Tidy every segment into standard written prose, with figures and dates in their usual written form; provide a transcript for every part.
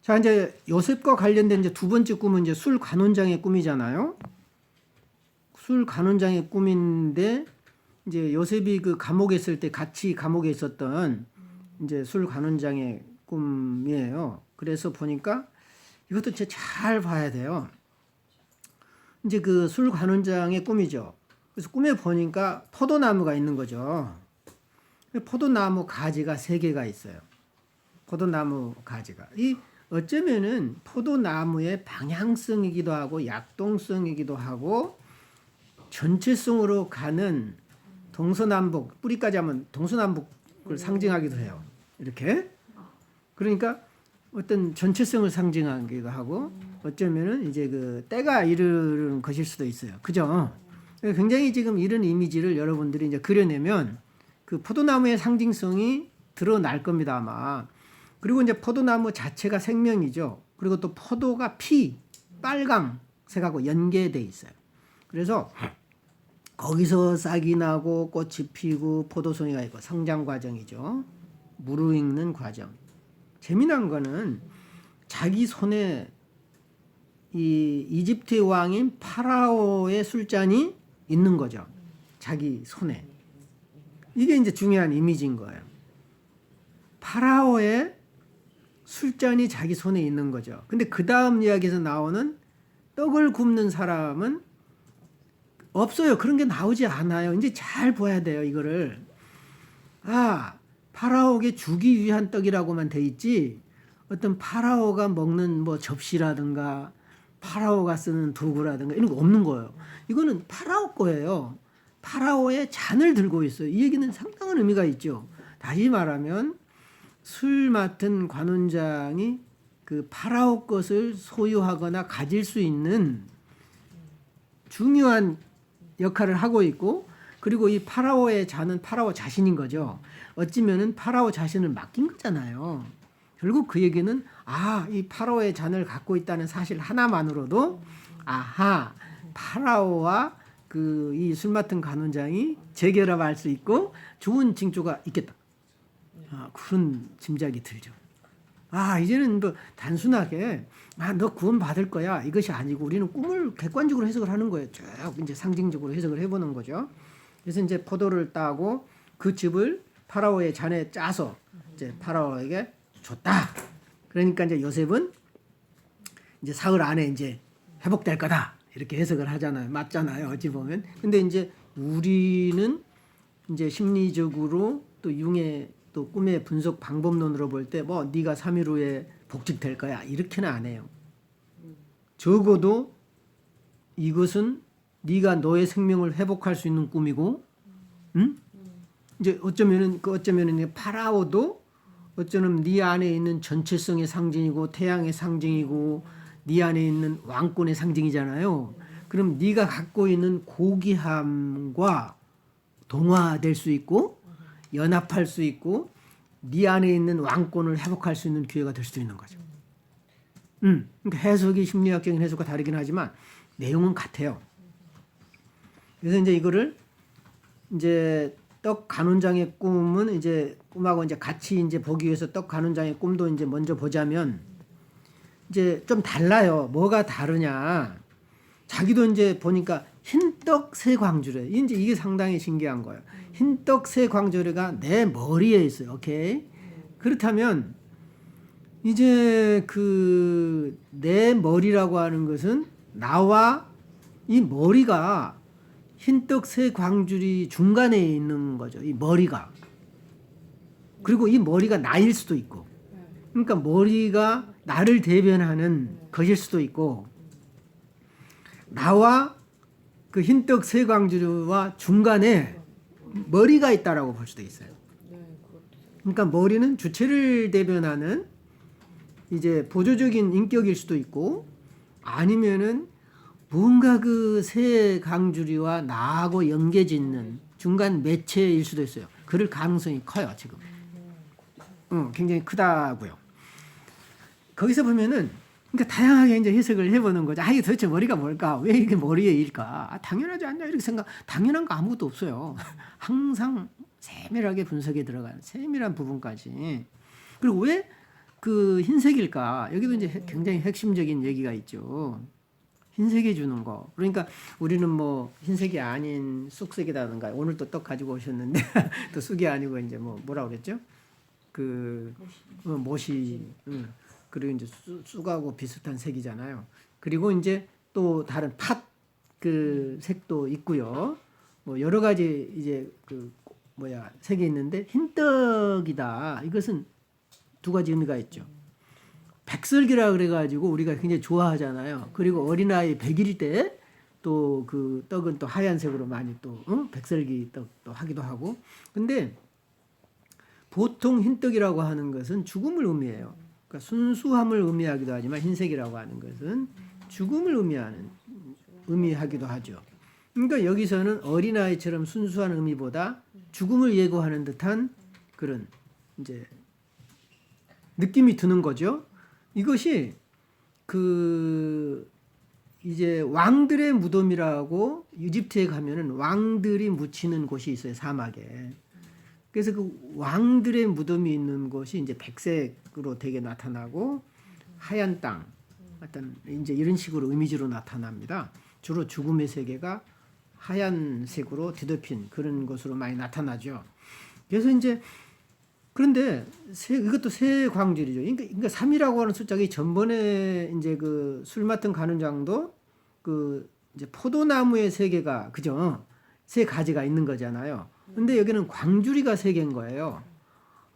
자, 이제 요셉과 관련된 이제 두 번째 꿈은 이제 술 관원장의 꿈이잖아요. 술 관원장의 꿈인데 이제 요셉이 그 감옥에 있을 때 같이 감옥에 있었던 이제 술 관원장의 꿈이에요. 그래서 보니까 이것도 진짜 잘 봐야 돼요. 이제 그 술 관원장의 꿈이죠. 그래서 꿈에 보니까 포도나무가 있는 거죠. 포도나무 가지가 3개가 있어요. 포도나무 가지가. 이 어쩌면은 포도나무의 방향성이기도 하고 약동성이기도 하고 전체성으로 가는 동서남북, 뿌리까지 하면 동서남북을 상징하기도 해요. 이렇게. 그러니까 어떤 전체성을 상징하기도 하고 어쩌면은 이제 그 때가 이르는 것일 수도 있어요. 그죠? 굉장히 지금 이런 이미지를 여러분들이 이제 그려내면 그 포도나무의 상징성이 드러날 겁니다, 아마. 그리고 이제 포도나무 자체가 생명이죠. 그리고 또 포도가 빨강색하고 연계돼 있어요. 그래서 거기서 싹이 나고 꽃이 피고 포도송이가 있고 성장 과정이죠. 무르익는 과정. 재미난 거는 자기 손에 이 이집트의 왕인 파라오의 술잔이 있는 거죠. 자기 손에. 이게 이제 중요한 이미지인 거예요. 파라오의 술잔이 자기 손에 있는 거죠. 근데 그 다음 이야기에서 나오는 떡을 굽는 사람은 없어요. 그런 게 나오지 않아요. 이제 잘 봐야 돼요, 이거를. 아, 파라오에게 주기 위한 떡이라고만 돼 있지, 어떤 파라오가 먹는 뭐 접시라든가, 파라오가 쓰는 도구라든가, 이런 거 없는 거예요. 이거는 파라오 거예요. 파라오의 잔을 들고 있어요. 이 얘기는 상당한 의미가 있죠. 다시 말하면, 술 맡은 관원장이 그 파라오 것을 소유하거나 가질 수 있는 중요한 역할을 하고 있고, 그리고 이 파라오의 잔은 파라오 자신인 거죠. 어찌면은 파라오 자신을 맡긴 거잖아요. 결국 그 얘기는 이 파라오의 잔을 갖고 있다는 사실 하나만으로도 파라오와 그 이 술 맡은 관원장이 재결합할 수 있고 좋은 징조가 있겠다. 그런 짐작이 들죠. 이제는 뭐 단순하게 너 구원 받을 거야 이것이 아니고 우리는 꿈을 객관적으로 해석을 하는 거예요. 쭉 이제 상징적으로 해석을 해보는 거죠. 그래서 이제 포도를 따고 그 즙을 파라오의 잔에 짜서 이제 파라오에게 줬다. 그러니까 이제 요셉은 이제 사흘 안에 이제 회복될 거다 이렇게 해석을 하잖아요. 맞잖아요. 어찌 보면. 근데 이제 우리는 이제 심리적으로 또 융의 또 꿈의 분석 방법론으로 볼 때 뭐 네가 3일 후에 복직될 거야 이렇게는 안 해요. 적어도 이것은 네가 너의 생명을 회복할 수 있는 꿈이고, 이제 어쩌면은 파라오도 어쩌면 네 안에 있는 전체성의 상징이고 태양의 상징이고 네 안에 있는 왕권의 상징이잖아요. 그럼 네가 갖고 있는 고귀함과 동화될 수 있고 연합할 수 있고 네 안에 있는 왕권을 회복할 수 있는 기회가 될 수도 있는 거죠. 그러니까 해석이 심리학적인 해석과 다르긴 하지만 내용은 같아요. 그래서 이제 이거를 이제 떡 간원장의 꿈은 이제 꿈하고 이제 같이 이제 보기 위해서 떡 간원장의 꿈도 이제 먼저 보자면 이제 좀 달라요. 뭐가 다르냐? 자기도 이제 보니까 흰떡 새 광주래. 이제 이게 상당히 신기한 거예요. 흰떡 새 광주래가 내 머리에 있어요. 오케이. 그렇다면 이제 그 내 머리라고 하는 것은 나와 이 머리가 흰떡 새 광줄이 중간에 있는 거죠. 이 머리가. 그리고 이 머리가 나일 수도 있고. 그러니까 머리가 나를 대변하는 것일 수도 있고, 나와 그 흰떡 새 광주와 중간에 머리가 있다라고 볼 수도 있어요. 그러니까 머리는 주체를 대변하는 이제 보조적인 인격일 수도 있고, 아니면은 뭔가 그 새 강주리와 나하고 연계짓는 중간 매체일 수도 있어요. 그럴 가능성이 커요, 지금. 굉장히 크다고요. 거기서 보면은 그러니까 다양하게 이제 해석을 해보는 거죠. 이게 도대체 머리가 뭘까? 왜 이렇게 머리에 일까? 당연하지 않냐? 이렇게 당연한 거 아무것도 없어요. 항상 세밀하게 분석에 들어가는 세밀한 부분까지. 그리고 왜 그 흰색일까? 여기도 이제 굉장히 핵심적인 얘기가 있죠. 흰색이 주는 거. 그러니까 우리는 뭐 흰색이 아닌 쑥색이라든가 오늘 또 떡 가지고 오셨는데 또 쑥이 아니고 이제 뭐 뭐라 그랬죠? 그 못이 그리고 이제 쑥하고 비슷한 색이잖아요. 그리고 이제 또 다른 팥 그 색도 있고요. 뭐 여러 가지 이제 그 뭐야 색이 있는데 흰떡이다. 이것은 두 가지 의미가 있죠. 백설기라 그래가지고 우리가 굉장히 좋아하잖아요. 그리고 어린아이 100일 때 또 그 떡은 또 하얀색으로 많이 또 백설기 떡도 하기도 하고. 근데 보통 흰떡이라고 하는 것은 죽음을 의미해요. 그러니까 순수함을 의미하기도 하지만 흰색이라고 하는 것은 죽음을 의미하기도 하죠. 그러니까 여기서는 어린아이처럼 순수한 의미보다 죽음을 예고하는 듯한 그런 이제 느낌이 드는 거죠. 이것이 그 이제 왕들의 무덤이라고 이집트에 가면은 왕들이 묻히는 곳이 있어요, 사막에. 그래서 그 왕들의 무덤이 있는 곳이 이제 백색으로 되게 나타나고 하얀 땅, 어떤 이제 이런 식으로 이미지로 나타납니다. 주로 죽음의 세계가 하얀색으로 뒤덮인 그런 것으로 많이 나타나죠. 그래서 이제 그런데 이것도 새 광질이죠. 그러니까 3이라고 하는 숫자가 전번에 이제 그 술 맡은 간원장도 그 이제 포도나무의 세 개가 그죠? 세 가지가 있는 거잖아요. 근데 여기는 광주리가 세 개인 거예요.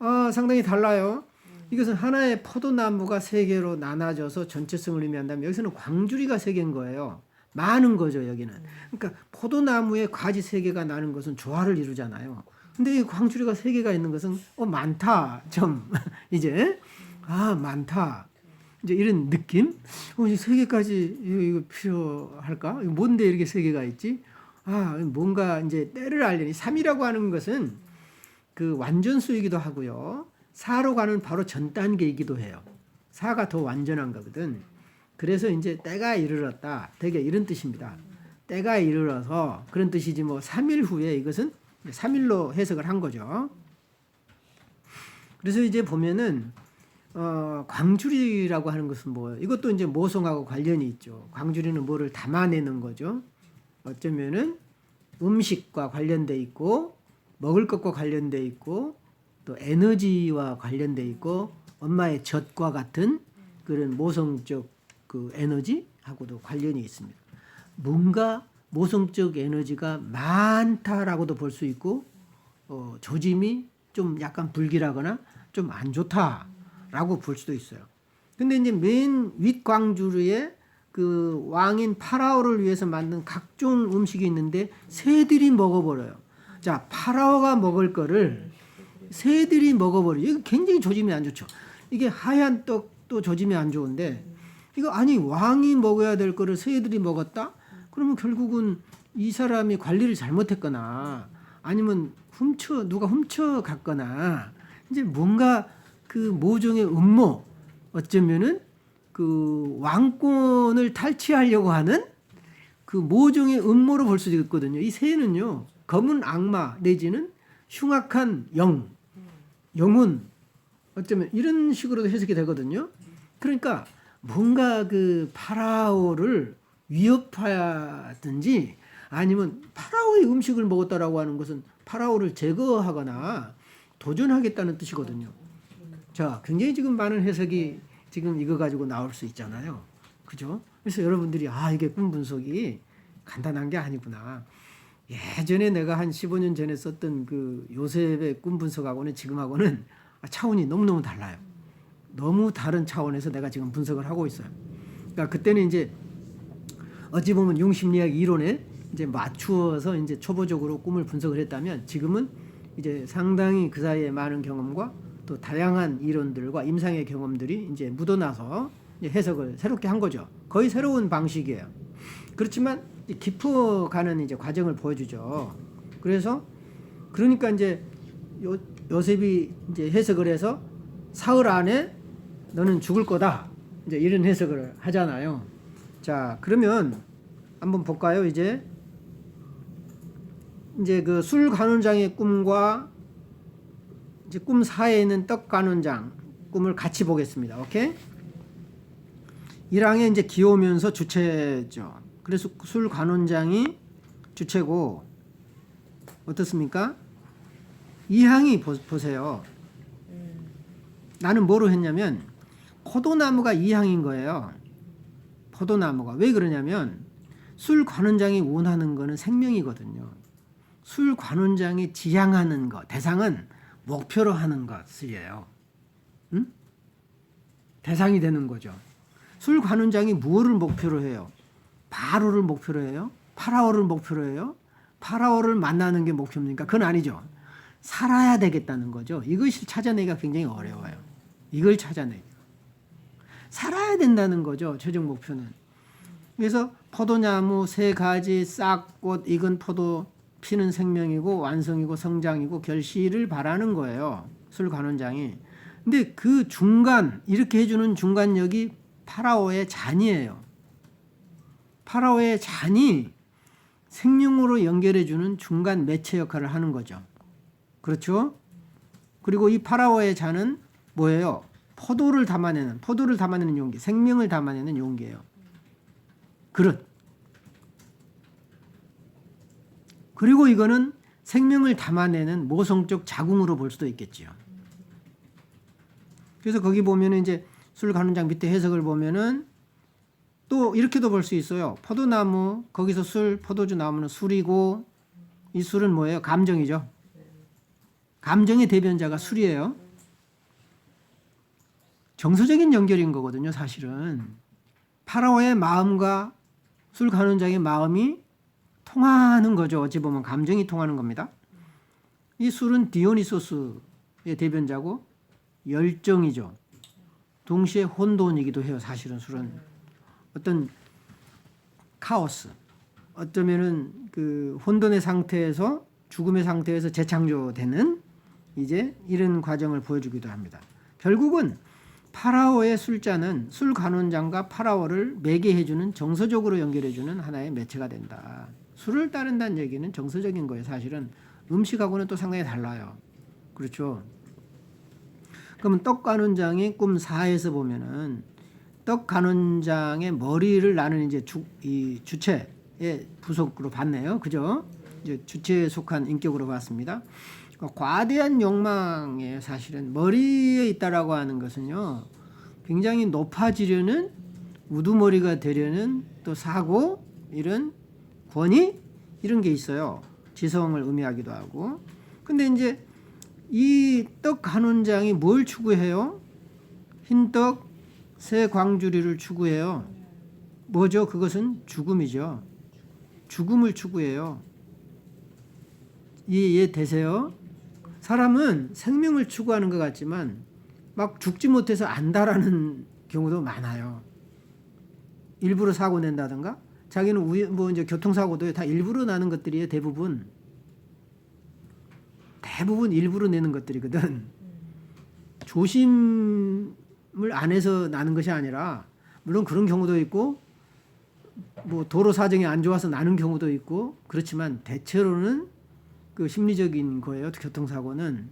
아, 상당히 달라요. 이것은 하나의 포도나무가 세 개로 나눠져서 전체성을 의미한다면 여기서는 광주리가 세 개인 거예요. 많은 거죠, 여기는. 그러니까 포도나무의 가지 세 개가 나는 것은 조화를 이루잖아요. 근데 이 광주리가 세 개가 있는 것은 많다. 좀 이제 많다. 이제 이런 느낌? 이제 세 개까지 이거 필요할까? 이거 뭔데 이렇게 세 개가 있지? 뭔가 이제 때를 알려니 3이라고 하는 것은 그 완전수이기도 하고요. 4로 가는 바로 전 단계이기도 해요. 4가 더 완전한 거거든. 그래서 이제 때가 이르렀다. 되게 이런 뜻입니다. 때가 이르러서 그런 뜻이지 뭐 3일 후에 이것은 3일로 해석을 한 거죠. 그래서 이제 보면은 광주리라고 하는 것은 뭐예요? 이것도 이제 모성하고 관련이 있죠. 광주리는 뭐를 담아내는 거죠. 어쩌면은 음식과 관련돼 있고 먹을 것과 관련돼 있고 또 에너지와 관련돼 있고 엄마의 젖과 같은 그런 모성적 그 에너지하고도 관련이 있습니다. 뭔가 모성적 에너지가 많다라고도 볼 수 있고 조짐이 좀 약간 불길하거나 좀 안 좋다라고 볼 수도 있어요. 근데 이제 맨 윗광주리에 그 왕인 파라오를 위해서 만든 각종 음식이 있는데 새들이 먹어버려요. 자, 파라오가 먹을 거를 새들이 먹어버려요. 이거 굉장히 조짐이 안 좋죠. 이게 하얀 떡도 조짐이 안 좋은데 이거 왕이 먹어야 될 거를 새들이 먹었다? 그러면 결국은 이 사람이 관리를 잘못했거나 아니면 누가 훔쳐갔거나 이제 뭔가 그 모종의 음모 어쩌면은 그 왕권을 탈취하려고 하는 그 모종의 음모로 볼 수도 있거든요. 이 새는요 검은 악마 내지는 흉악한 영혼 어쩌면 이런 식으로도 해석이 되거든요. 그러니까 뭔가 그 파라오를 위협하든지 아니면 파라오의 음식을 먹었다라고 하는 것은 파라오를 제거하거나 도전하겠다는 뜻이거든요. 자, 굉장히 지금 많은 해석이 지금 이거 가지고 나올 수 있잖아요. 그죠? 그래서 여러분들이 이게 꿈 분석이 간단한 게 아니구나. 예전에 내가 한 15년 전에 썼던 그 요셉의 꿈 분석하고는 지금하고는 차원이 너무너무 달라요. 너무 다른 차원에서 내가 지금 분석을 하고 있어요. 그러니까 그때는 이제 어찌 보면 융심리학 이론에 이제 맞추어서 이제 초보적으로 꿈을 분석을 했다면 지금은 이제 상당히 그 사이에 많은 경험과 또 다양한 이론들과 임상의 경험들이 이제 묻어나서 이제 해석을 새롭게 한 거죠. 거의 새로운 방식이에요. 그렇지만 깊어가는 이제 과정을 보여주죠. 그러니까 이제 요셉이 이제 해석을 해서 사흘 안에 너는 죽을 거다. 이제 이런 해석을 하잖아요. 자, 그러면 한번 볼까요? 이제 그 술 간원장의 꿈과 이제 꿈 사이에 있는 떡 간원장 꿈을 같이 보겠습니다. 오케이? 1항에 이제 기오면서 주체죠. 그래서 술 관원장이 주체고 어떻습니까? 2항이 보세요. 나는 뭐로 했냐면 포도나무가 2항인 거예요. 포도나무가. 왜 그러냐면 술 관원장이 원하는 거는 생명이거든요. 술 관원장이 지향하는 것, 대상은 목표로 하는 것이에요. 응? 대상이 되는 거죠. 술 관원장이 무엇을 목표로 해요? 바로를 목표로 해요? 파라오를 목표로 해요? 파라오를 만나는 게 목표입니까? 그건 아니죠. 살아야 되겠다는 거죠. 이것을 찾아내기가 굉장히 어려워요. 이걸 찾아내기. 살아야 된다는 거죠. 최종 목표는. 그래서 포도나무 3가지 싹꽃 익은 포도 피는 생명이고 완성이고 성장이고 결실을 바라는 거예요. 술 관원장이. 근데 그 중간 이렇게 해주는 중간역이 파라오의 잔이에요. 파라오의 잔이 생명으로 연결해주는 중간 매체 역할을 하는 거죠. 그렇죠? 그리고 이 파라오의 잔은 뭐예요? 포도를 담아내는 용기, 생명을 담아내는 용기예요. 그릇. 그리고 이거는 생명을 담아내는 모성적 자궁으로 볼 수도 있겠지요. 그래서 거기 보면은 이제 술 관원장 밑에 해석을 보면은 또 이렇게도 볼 수 있어요. 포도나무, 거기서 포도주 나오면 술이고, 이 술은 뭐예요? 감정이죠. 감정의 대변자가 술이에요. 정서적인 연결인 거거든요, 사실은. 파라오의 마음과 술 관원장의 마음이 통하는 거죠. 어찌 보면 감정이 통하는 겁니다. 이 술은 디오니소스의 대변자고 열정이죠. 동시에 혼돈이기도 해요. 사실은 술은 어떤 카오스, 어쩌면은 그 혼돈의 상태에서 죽음의 상태에서 재창조되는 이제 이런 과정을 보여주기도 합니다. 결국은 파라오의 술잔은 술 관원장과 파라오를 매개해주는 정서적으로 연결해주는 하나의 매체가 된다. 술을 따른다는 얘기는 정서적인 거예요. 사실은 음식하고는 또 상당히 달라요. 그렇죠? 그러면 떡 관원장의 꿈 4에서 보면은 떡 관원장의 머리를 나는 이제 이 주체의 부속으로 봤네요. 그죠? 이제 주체에 속한 인격으로 봤습니다. 과대한 욕망에 사실은 머리에 있다라고 하는 것은요, 굉장히 높아지려는 우두머리가 되려는 또 사고, 이런 권위 이런 게 있어요. 지성을 의미하기도 하고. 근데 이제 이 떡 관원장이 뭘 추구해요? 흰떡 새 광주리를 추구해요. 뭐죠? 그것은 죽음이죠. 죽음을 추구해요. 이해 되세요? 사람은 생명을 추구하는 것 같지만 막 죽지 못해서 안다라는 경우도 많아요. 일부러 사고 낸다든가, 자기는 뭐 이제 교통사고도 다 일부러 나는 것들이에요. 대부분 일부러 내는 것들이거든. 조심을 안 해서 나는 것이 아니라, 물론 그런 경우도 있고 뭐 도로 사정이 안 좋아서 나는 경우도 있고, 그렇지만 대체로는 그 심리적인 거예요. 교통사고는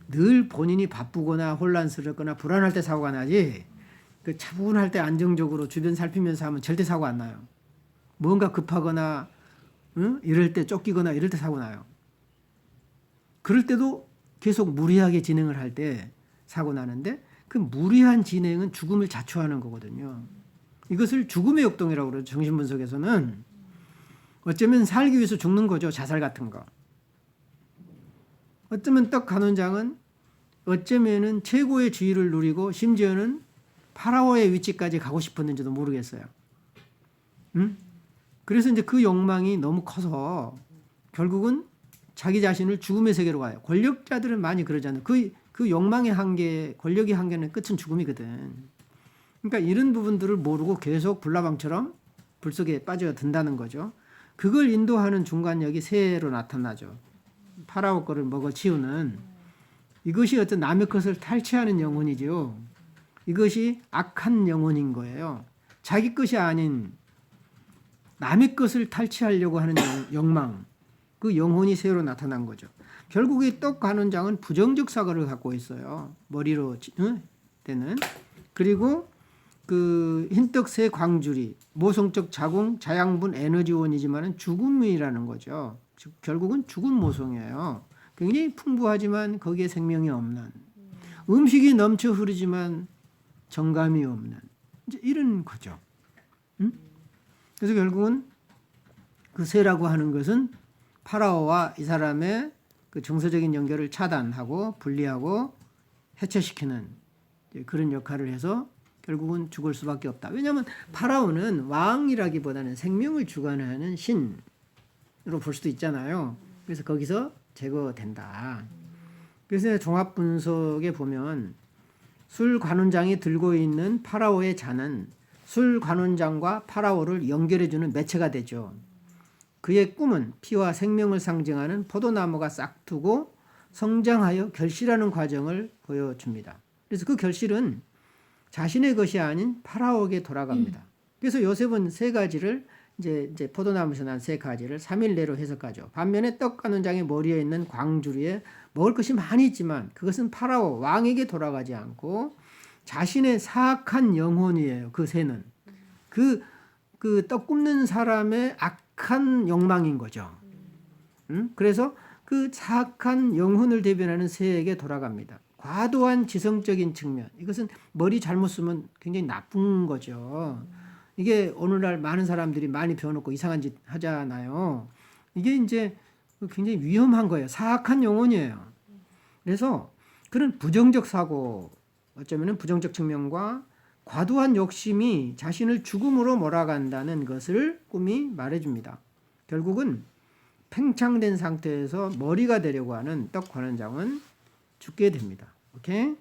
늘 본인이 바쁘거나 혼란스럽거나 불안할 때 사고가 나지, 그 차분할 때 안정적으로 주변 살피면서 하면 절대 사고 안 나요. 뭔가 급하거나 이럴 때 쫓기거나 이럴 때 사고 나요. 그럴 때도 계속 무리하게 진행을 할 때 사고 나는데, 그 무리한 진행은 죽음을 자초하는 거거든요. 이것을 죽음의 역동이라고 그러죠. 정신분석에서는. 어쩌면 살기 위해서 죽는 거죠. 자살 같은 거. 어쩌면 떡 관원장은 어쩌면은 최고의 지위를 누리고 심지어는 파라오의 위치까지 가고 싶었는지도 모르겠어요. 그래서 이제 그 욕망이 너무 커서 결국은 자기 자신을 죽음의 세계로 가요. 권력자들은 많이 그러잖아요. 그 욕망의 한계, 권력의 한계는 끝은 죽음이거든. 그러니까 이런 부분들을 모르고 계속 불나방처럼 불 속에 빠져든다는 거죠. 그걸 인도하는 중간역이 새로 나타나죠. 파라오 거를 먹어치우는, 이것이 어떤 남의 것을 탈취하는 영혼이죠. 이것이 악한 영혼인 거예요. 자기 것이 아닌 남의 것을 탈취하려고 하는 욕망, 그 영혼이 새로 나타난 거죠. 결국 이 떡 관원장은 부정적 사고를 갖고 있어요. 머리로 때는. 그리고 그 흰떡새 광주리 모성적 자궁 자양분 에너지원이지만은 죽음이라는 거죠. 즉 결국은 죽은 모성이에요. 굉장히 풍부하지만 거기에 생명이 없는, 음식이 넘쳐 흐르지만 정감이 없는, 이제 이런 거죠. 그래서 결국은 그 새라고 하는 것은 파라오와 이 사람의 그 정서적인 연결을 차단하고 분리하고 해체시키는 그런 역할을 해서 결국은 죽을 수밖에 없다. 왜냐하면 파라오는 왕이라기보다는 생명을 주관하는 신으로 볼 수도 있잖아요. 그래서 거기서 제거된다. 그래서 종합 분석에 보면 술 관원장이 들고 있는 파라오의 잔은 술 관원장과 파라오를 연결해주는 매체가 되죠. 그의 꿈은 피와 생명을 상징하는 포도나무가 싹트고 성장하여 결실하는 과정을 보여줍니다. 그래서 그 결실은 자신의 것이 아닌 파라오에게 돌아갑니다. 그래서 요셉은 세 가지를 이제 포도나무에서 난 세 가지를 3일 내로 해석하죠. 반면에 떡 관원장의 머리에 있는 광주리에 먹을 것이 많이 있지만 그것은 파라오 왕에게 돌아가지 않고 자신의 사악한 영혼이에요. 그 새는 그 떡 굽는 사람의 악한 욕망인 거죠. 그래서 그 사악한 영혼을 대변하는 새에게 돌아갑니다. 과도한 지성적인 측면, 이것은 머리 잘못 쓰면 굉장히 나쁜 거죠. 이게 오늘날 많은 사람들이 많이 배워놓고 이상한 짓 하잖아요. 이게 이제 굉장히 위험한 거예요. 사악한 영혼이에요. 그래서 그런 부정적 사고, 어쩌면 부정적 측면과 과도한 욕심이 자신을 죽음으로 몰아간다는 것을 꿈이 말해줍니다. 결국은 팽창된 상태에서 머리가 되려고 하는 떡 관원장은 죽게 됩니다. 오케이?